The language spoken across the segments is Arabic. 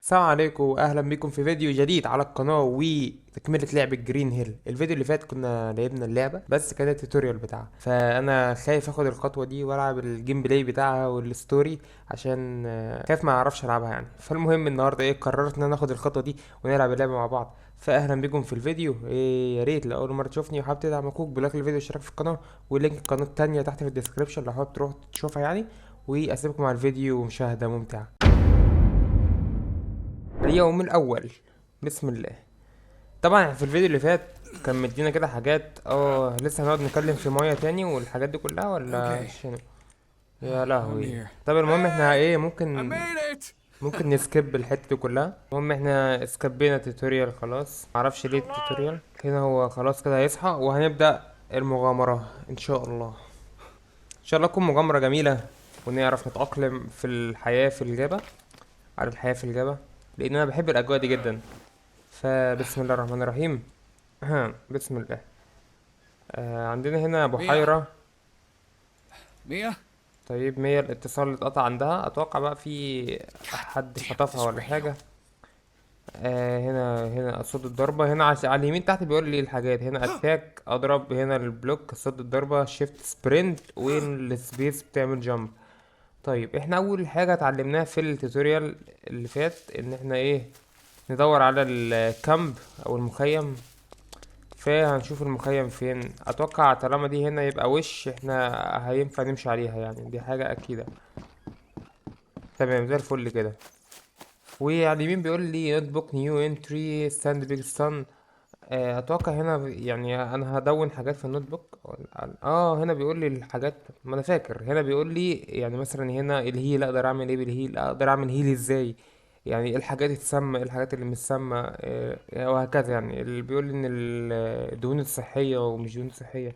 السلام عليكم واهلا بكم في فيديو جديد على القناه وتكمله لعبه جرين هيل. الفيديو اللي فات كنا لعبنا اللعبه بس كان التوتوريال بتاعها، فانا خايف اخد الخطوه دي والعب الجيم بلاي بتاعها والستوري عشان خايف ما اعرفش العبها يعني. فالمهم النهارده قررت ان انا اخد الخطوه دي ونلعب اللعبه مع بعض. فاهلا بكم في الفيديو. يا ريت لو اول مره تشوفني وحابب تدعم اخوك بلايك الفيديو واشتراك في القناه، ولينك القناه التانية تحت في الديسكريبشن لو حابب تروح تشوفها يعني. واسيبكم على الفيديو ومشاهده ممتعه. اليوم الأول. بسم الله. طبعا في الفيديو اللي فات كان مدينا كده حاجات، لسه هنقعد نتكلم في مية تاني والحاجات دي كلها ولا Okay, شنو؟ يا I'm لهوي. here. طب المهم احنا I ممكن made it! نسكيب الحتة دي كلها. المهم احنا سكبينا التوتوريال خلاص، معرفش ليه التوتوريال هنا. هو خلاص كده هيصحى وهنبدأ المغامرة ان شاء الله. ان شاء الله تكون مغامرة جميلة ونعرف نتأقلم في الحياة في الغابة، على الحياة في الغابة، لأن أنا بحب الأجواء دي جدا. فبسم الله الرحمن الرحيم. بسم الله. عندنا هنا Mia? بحيرة. Mia? طيب مية الاتصال اللي اتقطع عندها، اتوقع بقى في God حد damn خطفها this ولا radio. حاجة. هنا صوت الضربة، هنا على اليمين تحت بيقول لي الحاجات. هنا اتاك اضرب، هنا البلوك صوت الضربة، شيفت سبرنت، والسبيس بتعمل جامب. طيب احنا اول حاجة اتعلمناها في التوتوريال اللي فات ان احنا ندور على الكامب او المخيم. فهنشوف المخيم فين. اتوقع طالما دي هنا يبقى وش احنا هينفع نمشي عليها يعني، دي حاجة اكيدة. تمام زي الفل كده. وعلى اليمين بيقول لي نوت بوك نيو انتري ستاند بيج ستان. اتوقع هنا يعني انا هدون حاجات في النوت بوك. هنا بيقول لي الحاجات. ما انا فاكر هنا بيقول لي يعني مثلا هنا الهيل اقدر اعمل ايه بالهيل، اقدر اعمل هيل ازاي، يعني إيه الحاجات تتسمى إيه الحاجات اللي مش سامة، وهكذا يعني. اللي بيقول لي ان الدهون الصحية ومش دهون صحية،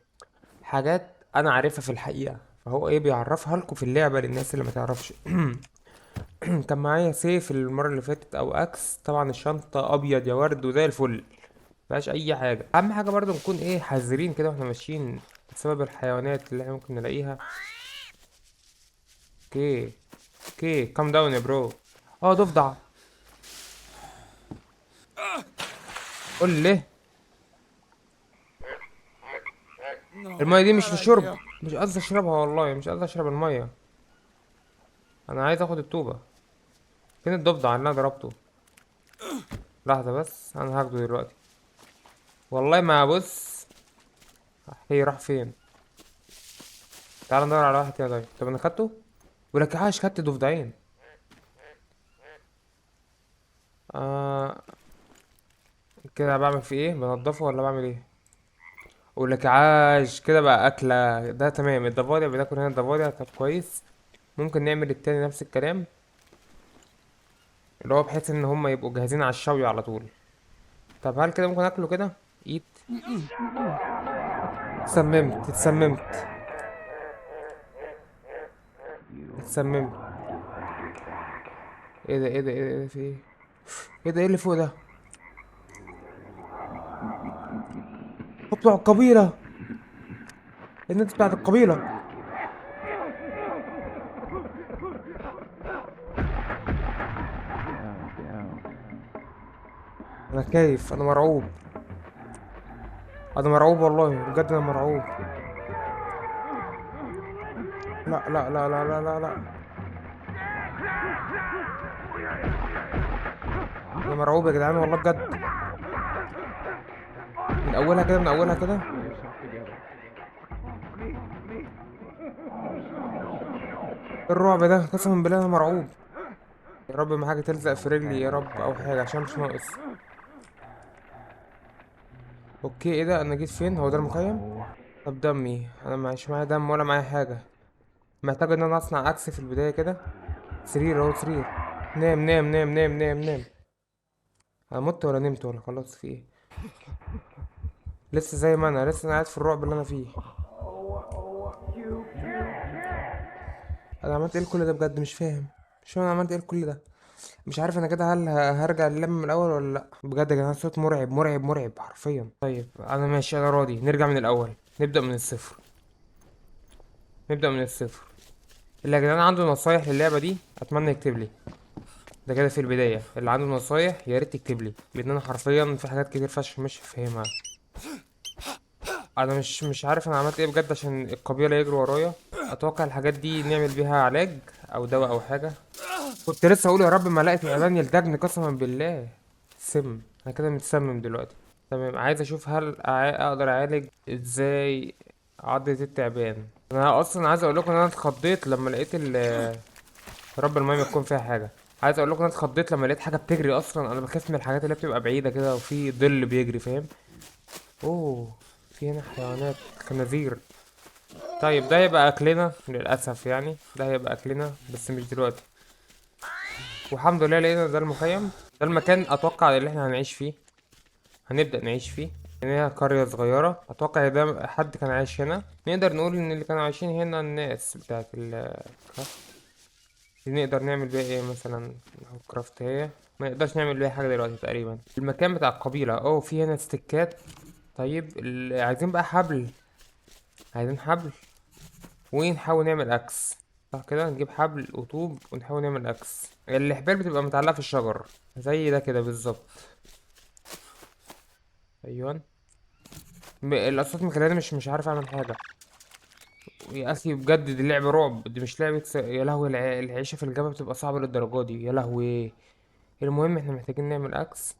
حاجات انا عارفها في الحقيقة. فهو بيعرفها لكم في اللعبة للناس اللي ما تعرفش. كان معايا سيف المرة اللي فاتت او اكس. طبعا الشنطة ابيض يا ورد وزي الفل، مفيهاش اي حاجة. اهم حاجة برضو نكون حذرين كده واحنا ماشيين بسبب الحيوانات اللي احنا ممكن نلاقيها. اوكي. اوكي كام داون يا برو. ضفدع. قول لي. No, المية دي مش bad للشرب، idea. مش قصدي اشربها والله، مش قصدي اشرب المية. انا عايز اخد الطوبة. فين الضفدع اللي انا ضربته؟ لحظة بس انا هاخده دلوقتي. والله ما بص. راح فين؟ تعال ندور على واحد كده. طب انا خدته. ولك عاش خدت ضفدعين. آه كده بعمل فيه بنضفه ولا بعمل ايه؟ ولك عاش كده بقى اكله. ده تمام. الضفادع بناكل هنا الضفادع. طب كويس. ممكن نعمل التاني نفس الكلام، اللي هو بحيث ان هم يبقوا جاهزين على الشوي على طول. طب هل كده ممكن اكله كده؟ ايت. اتسممت. اتسممت. ايه ده في ايه؟ ايه اللي فوق ده؟ هو بتوع القبيله، الناس بتاعت القبيله. انا خايف، انا مرعوب. انا مرعوب والله بجد، انا مرعوب. لا لا لا لا لا لا لا. انا مرعوب يا جدعان والله بجد. من اولها كده، من اولها كده. إيه الرعب ده؟ قسما بالله انا مرعوب. يا رب ما حاجه تلزق في رجلي يا رب او حاجه عشان مش ناقص. اوكي ايه ده؟ انا جيت فين؟ هو ده المخيم؟ طب دمي، انا مش معايا دم ولا معايا حاجه. محتاج ان انا اصنع عكس في البدايه كده. سرير اهو سرير. نام نام نام نام نام نام. انا مت ولا نمت ولا خلاص في ايه؟ لسه زي ما انا لسه، انا قاعد في الرعب اللي انا فيه. انا عملت ايه كل ده بجد؟ مش فاهم. مش فاهم انا عملت ايه كل ده. مش عارف انا كده هل هرجع اللم من الاول ولا لا. بجد يا جدعان صوت مرعب مرعب مرعب حرفيا. طيب انا ماشي، انا راضي. نرجع من الاول، نبدا من الصفر. نبدا من الصفر. اللي يا جدعان عنده نصايح للعبه دي اتمنى يكتب لي. ده كده في البداية. اللي عنده نصايح يا ريت تكتب لي، لان انا حرفيا في حاجات كتير فشخ مش فاهمها. انا مش عارف انا عملت ايه بجد عشان القبيلة يجروا ورايا. اتوقع الحاجات دي نعمل بيها علاج او دواء او حاجة. كنت لسه اقول يا رب ما الاقي تعبان يلدغني قسما بالله. سم. انا كده متسمم دلوقتي. تمام، عايز اشوف هل اقدر اعالج ازاي عضة التعبان. انا اصلا عايز اقول لكم ان انا اتخضيت لما لقيت يا رب المايه ما تكون فيها حاجه. عايز اقول لكم ان انا اتخضيت لما لقيت حاجه بتجري. اصلا انا بخاف من الحاجات اللي بتبقى بعيده كده وفي ظل بيجري، فاهم؟ اوه، في هنا حيوانات، خنازير. طيب ده هيبقى اكلنا للاسف، يعني ده هيبقى اكلنا بس مش دلوقتي. والحمد لله لقينا ده المخيم. ده المكان اتوقع اللي احنا هنعيش فيه، هنبدأ نعيش فيه. ان هي قرية صغيرة، اتوقع ده حد كان عايش هنا. نقدر نقول ان اللي كانوا عايشين هنا الناس بتاعت الكهف. دي نقدر نعمل بيها ايه مثلا؟ كرافت هي. ما نقدرش نعمل بيها حاجة دلوقتي تقريبا. المكان بتاع القبيلة، في هنا استكات. طيب عايزين بقى حبل. عايزين حبل ونحاول نعمل اكس. صح كده، نجيب حبل وطوب ونحاول نعمل اكس. الحبال بتبقى متعلقة في الشجر زي ده كده بالظبط. ايوه. الاصوات مخلاني مش عارف اعمل حاجة. يا اخي بجد دي لعبة رعب، دي مش لعبة يا لهوي، العيشة في الجبل بتبقى صعبة للدرجة دي؟ يا لهوي. المهم احنا محتاجين نعمل اكس.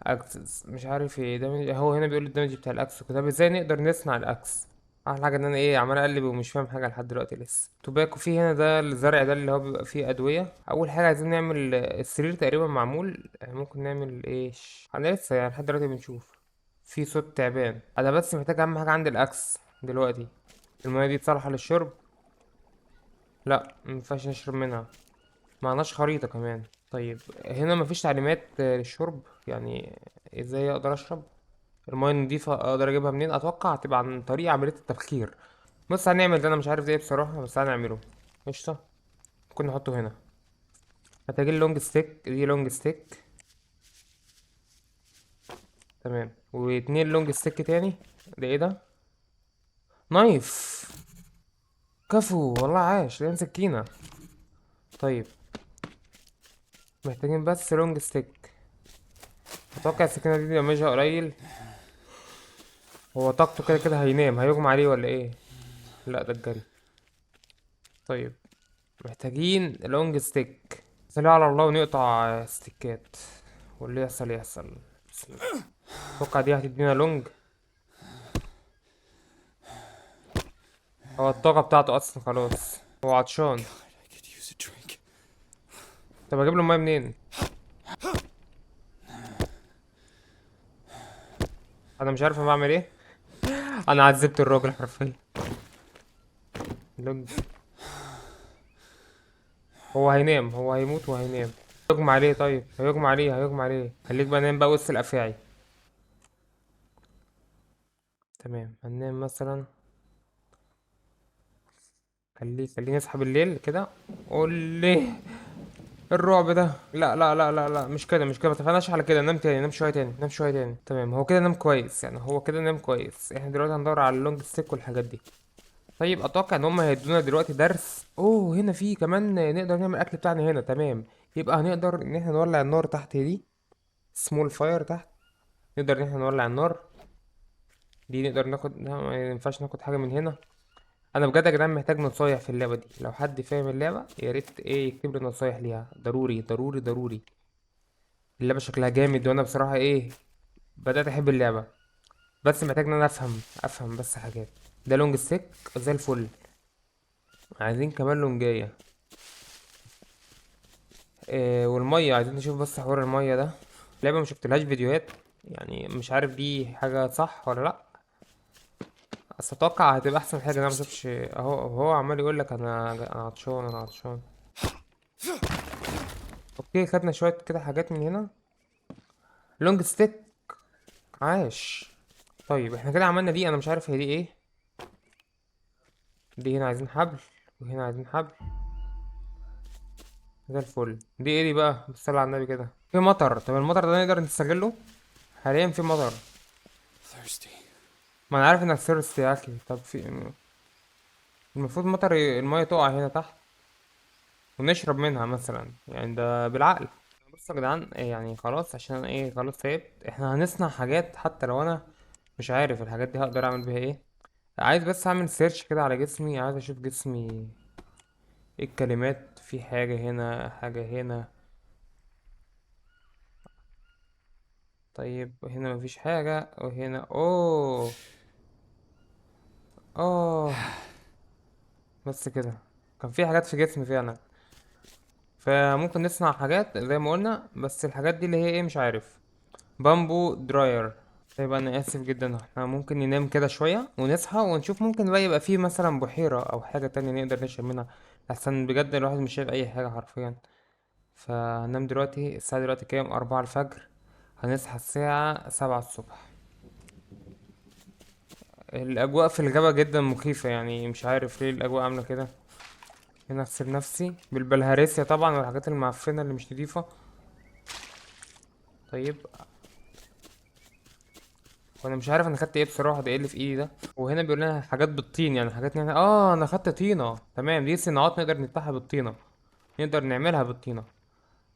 اكسس مش عارف ايه ده، هو هنا بيقول الدمج بتاع الاكس. طب ازاي نقدر نصنع الاكس؟ احلى حاجه ان انا عمال اقلب ومش فاهم حاجه لحد دلوقتي لسه. توباكو في هنا، ده الزرع ده اللي هو بيبقى فيه ادويه. اول حاجه عايزين نعمل السرير تقريبا معمول. ممكن نعمل ايش؟ انا لسه يعني لحد دلوقتي بنشوف. في صوت تعبان. انا بس محتاج اهم حاجه عندي الاكس دلوقتي. الميه دي صالحه للشرب؟ لا مينفعش نشرب منها. معناش خريطه كمان. طيب هنا مفيش تعليمات للشرب يعني؟ ازاي اقدر اشرب المياه النضيفة؟ اقدر اجيبها منين؟ اتوقع هتبقى عن طريق عملية التبخير. بص هنعمل ده، انا مش عارف ده ايه بصراحة بس هنعمله. قشطة. ممكن نحطه هنا. محتاجين لونج ستيك، دي لونج ستيك. تمام، واتنين لونج ستيك تاني. ده ايه ده؟ نايف. كفو والله، عاش لين سكينة. طيب محتاجين بس لونج ستيك. اتوقع السكينة دي دمجها قليل. هو طاقته كده كده هينام، هيغمى عليه ولا ايه؟ لا ده الجري. طيب محتاجين لونج ستيك. سلام على الله ونقطع ستيكات واللي يحصل يحصل. بسم الله. اتوقع دي هتدينا لونج. هو الطاقة بتاعته اصلا خلاص. هو عطشان. I could use a drink. طب اجيب له المايه منين؟ انا مش عارف انا بعمل ايه. انا عذبت الراجل حرفيا. لونج. هو هينام، هو هيموت وهينام. هيغمى عليه. طيب هيغمى عليه، هيغمى عليه. خليك بقى نام بقى وسط الافاعي. تمام هننام مثلا. خليه يصحى بالليل كده. قول لي الرعب ده. لا لا لا لا لا، مش كده مش كده، ما اتفقناش على كده. نام تاني، نام شويه تاني، نام شويه تاني. تمام هو كده نام كويس، يعني هو كده نام كويس. احنا دلوقتي هندور على اللونج ستيك والحاجات دي. طيب اتوقع ان هم هيدونا دلوقتي درس. هنا في كمان نقدر نعمل الاكل بتاعنا هنا. تمام، يبقى هنقدر ان احنا نولع النار تحت دي. سمول فاير تحت. نقدر ان احنا نولع النار دي. نقدر ناخد، لا ما ينفعش ناخد حاجه من هنا. انا بجد يا جدعان محتاج نصايح في اللعبه دي. لو حد فاهم اللعبه يا ريت يكتب لي نصايح ليها، ضروري ضروري ضروري. اللعبة شكلها جامد وانا بصراحة بدأت احب اللعبة. بس محتاج ان انا افهم بس حاجات. ده لونج ستيك زي الفل. عايزين كمان لونجاية. والمية عايزين نشوف بس حوار المية ده. لعبة ما شفتلهاش فيديوهات، يعني مش عارف دي حاجة صح ولا لا. بس اتوقع هتبقى احسن حاجة. انا ما Thirsty. شفتش هو عمال يقول لك انا عطشان انا عطشان. اوكي خدنا شوية كده حاجات من هنا. لونج ستيك. عاش. طيب احنا كده عملنا دي، انا مش عارف هي دي ايه. دي هنا عايزين حبل وهنا عايزين حبل. زي الفل. دي ايه دي بقى؟ بالصلاة على النبي كده. في مطر. طب المطر ده نقدر نستغله؟ حاليا في مطر. Thirsty. ما انا عارف انك ثيرست يا اخي. طب في المفروض المية تقع هنا تحت ونشرب منها مثلا، يعني ده بالعقل. بصوا يا جدعان، يعني خلاص عشان أنا خلاص تعبت. احنا هنصنع حاجات حتى لو انا مش عارف الحاجات دي هقدر اعمل بيها ايه. عايز بس اعمل سيرش كده على جسمي، عايز اشوف جسمي ايه الكلمات، في حاجة هنا حاجة هنا. طيب هنا مفيش حاجة، وهنا اوه. اه، بس كده. كان في حاجات في جسمي فعلا. فممكن نصنع حاجات زي ما قلنا، بس الحاجات دي اللي هي مش عارف. بامبو دراير. طيب انا اسف جدا، احنا ممكن ننام كده شوية ونصحى ونشوف، ممكن بقى يبقى فيه مثلا بحيرة او حاجة تانية نقدر نشرب منها. احسن بجد الواحد مش شايف اي حاجة حرفيا. فهننام دلوقتي، الساعة دلوقتي كام؟ 4 الفجر. هنصحى الساعة 7 الصبح. الأجواء في الغابة جدا مخيفة، يعني مش عارف ليه الأجواء عاملة كده. هنا أغسل نفسي بالبلهارسيا طبعا والحاجات المعفنة اللي مش نضيفة. طيب، وانا مش عارف انا خدت ايه بصراحة، ده ايه اللي في ايدي ده؟ وهنا بيقول لنا حاجات بالطين، يعني حاجات انا خدت طينة. تمام، دي صناعات نقدر نفتحها بالطينة، نقدر نعملها بالطينة.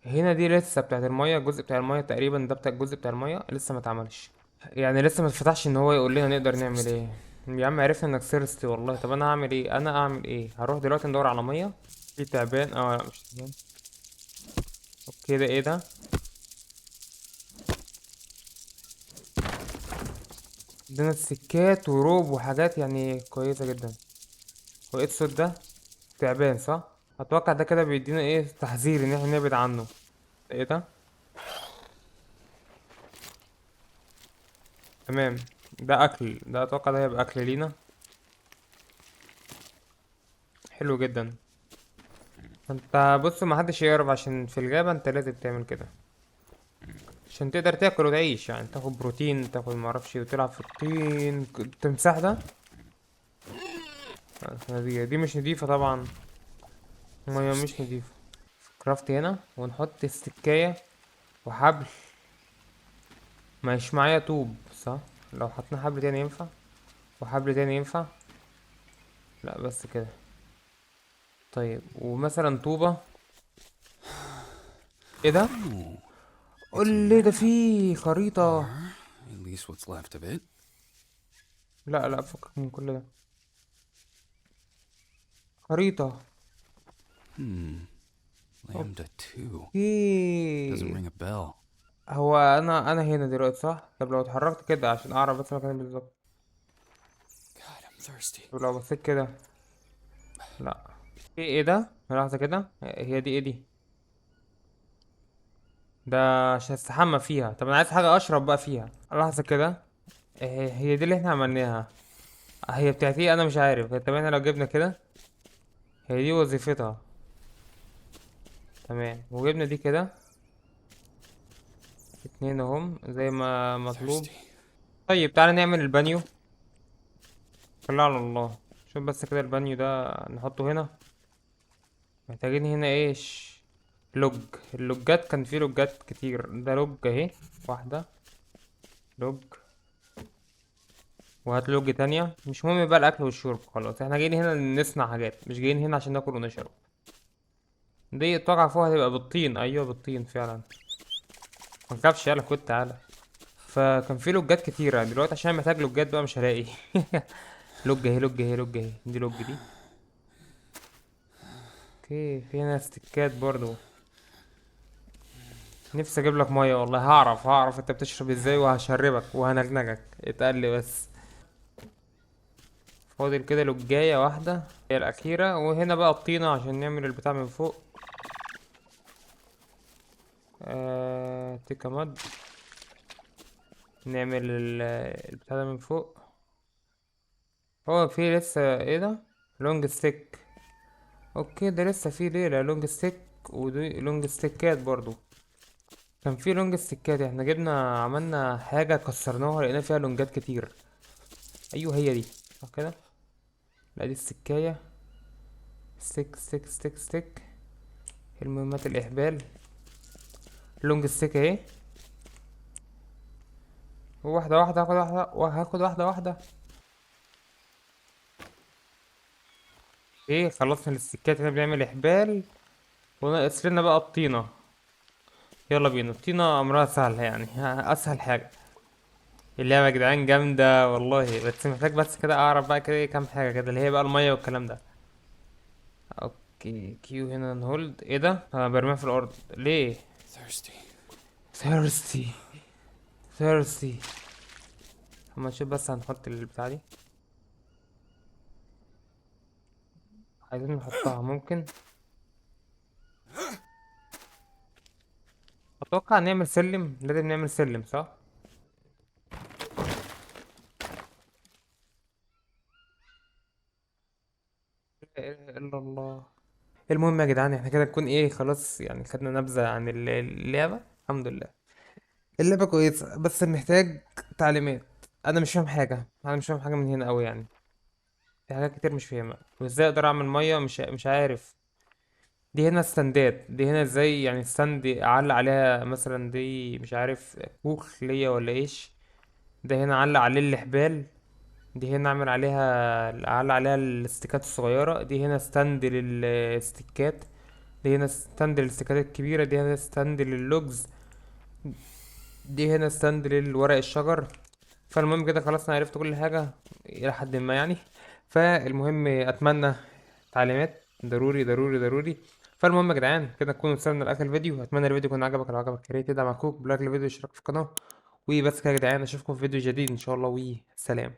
هنا دي لسه بتاعت المية، الجزء بتاع المية تقريبا ده، بتاع الجزء بتاع المية لسه ما اتعملش. يعني لسه ما اتفتحش ان هو يقول لنا نقدر نعمل Thirsty. ايه. يا عم عرفنا انك سيرستي والله. طب انا هعمل ايه؟ انا اعمل ايه؟ هروح دلوقتي ندور على مية. في تعبان، لا مش تعبان. اوكي، ده ايه ده؟ عندنا سكات وروب وحاجات يعني كويسة جدا. وايه الصوت ده؟ تعبان صح؟ اتوقع ده كده بيدينا تحذير ان احنا نبعد عنه. ده ايه ده؟ تمام. ده اكل، ده اتوقع ده هيبقى اكل لينا. حلو جدا. انت بص، ما حدش يقرب عشان في الغابة انت لازم تعمل كده عشان تقدر تاكل وتعيش، يعني تاخد بروتين، تاخد معرفش إيه، وتلعب في الطين. التمساح ده، دي مش نضيفة طبعا. مية مش Thirsty. نضيفة. كرافت هنا ونحط السكاية وحبل. مش معايا طوب صح؟ لو حطينا حبل تاني ينفع، وحبل تاني ينفع. لا بس كده. طيب ومثلا طوبة. ايه ده؟ Oh, قول it's a لي ده map. فيه Or خريطة. at least what's left of it. لا لا، فكك من كل ده. خريطة. Hmm. Lambda 2. Doesn't اوكي. ring a bell. هو انا هنا دلوقتي صح؟ طب لو اتحركت كده عشان اعرف بس مكاني بالظبط. God, I'm thirsty. طب لو بصيت كده. لا. في ايه ده؟ لحظة كده، هي دي ايه دي؟ ده عشان استحمى فيها. طب انا عايز حاجة اشرب بقى فيها. لحظة كده. هي دي اللي احنا عملناها. هي بتاعتي انا مش عارف. طب احنا لو جبنا كده، هي دي وظيفتها. تمام، وجبنا دي كده. اتنين اهم زي ما مطلوب. Thirsty. طيب تعالى نعمل البانيو. كله على الله. شوف بس كده البانيو ده نحطه هنا. محتاجين هنا لوج. اللوجات كان فيه لوجات كتير، ده لوج اهي. واحدة. لوج. وهات لوج تانية. مش مهم بقى الأكل والشرب، خلاص احنا جايين هنا نصنع حاجات، مش جايين هنا عشان ناكل ونشرب. دي اتوقع فوق هتبقى بالطين، أيوة بالطين فعلا. متخافش، يلا كنت تعالى. فكان في لوجات كتيرة دلوقتي، عشان محتاج لوجات بقى مش هلاقي. لوج اهي، لوج اهي، لوج اهي، دي لوج دي. اوكي، في هنا استكات برضو. نفسي اجيب لك ميه والله، هعرف انت بتشرب ازاي وهشربك وهنغنغك، اتقل لي بس. فاضل كده لوجاية واحدة هي الأخيرة، وهنا بقى الطينة عشان نعمل البتاع من فوق. تيكا مد. نعمل البتاع ده من فوق. هو في لسه ايه ده؟ لونج ستيك. اوكي، ده لسه في ليلة لونج ستيك. ودي لونج ستيكات برضو. كان في لونج ستيكات، احنا جبنا عملنا حاجة كسرناها لقينا فيها لونجات كتير. ايوه هي دي. صح كده. لا دي السكاية. ستيك ستيك ستيك ستيك. المهمات الإحبال. لونج ستيك اهي. واحدة واحدة، هاخد واحدة وهاخد واحدة واحدة. ايه، خلصنا الستيكات هنا بنعمل إحبال. وناقص لنا بقى الطينة. يلا بينا، الطينة امرها سهل يعني، اسهل حاجة. اللعبة يا جدعان جامدة والله، بس محتاج بس كده اعرف بقى كده كام حاجة كده، اللي هي بقى المية والكلام ده. اوكي، كيو هنا نهولد. ايه ده؟ انا برميها في الارض ليه؟ Thirsty. ثيرستي. ثيرستي. اما نشوف بس هنحط البتاع دي. عايزين نحطها ممكن. اتوقع نعمل سلم، لازم نعمل سلم صح؟ لا اله الا الله. المهم يا جدعان، احنا كده نكون ايه خلاص يعني، خدنا نبذة عن اللعبة. الحمد لله. اللعبة كويسة بس محتاج تعليمات. انا مش فاهم حاجة، انا مش فاهم حاجة من هنا قوي يعني. في حاجات كتير مش فاهمها، وازاي اقدر اعمل مية مش عارف. دي هنا ستاندات، دي هنا ازاي يعني ستاند اعلق عليها مثلا، دي مش عارف كوخ ليا ولا ايش. ده هنا اعلق عليه الحبال. دي هنا اعمل عليها، اعلق عليها الاستيكات الصغيرة. دي هنا ستاند للاستيكات. دي هنا ستاند للاستيكات الكبيرة. دي هنا ستاند لللوجز. دي هنا ستاند للورق الشجر. فالمهم كده خلاص انا عرفت كل حاجة الى حد ما يعني. فالمهم اتمنى تعليمات ضروري ضروري ضروري. فالمهم يا جدعان كده نكون وصلنا لاخر الفيديو. اتمنى الفيديو يكون عجبك، لو عجبك يا ريت تدعم اخوك بلايك الفيديو واشتراك في القناة. وبس كده يا جدعان، اشوفكم في فيديو جديد ان شاء الله، وسلام.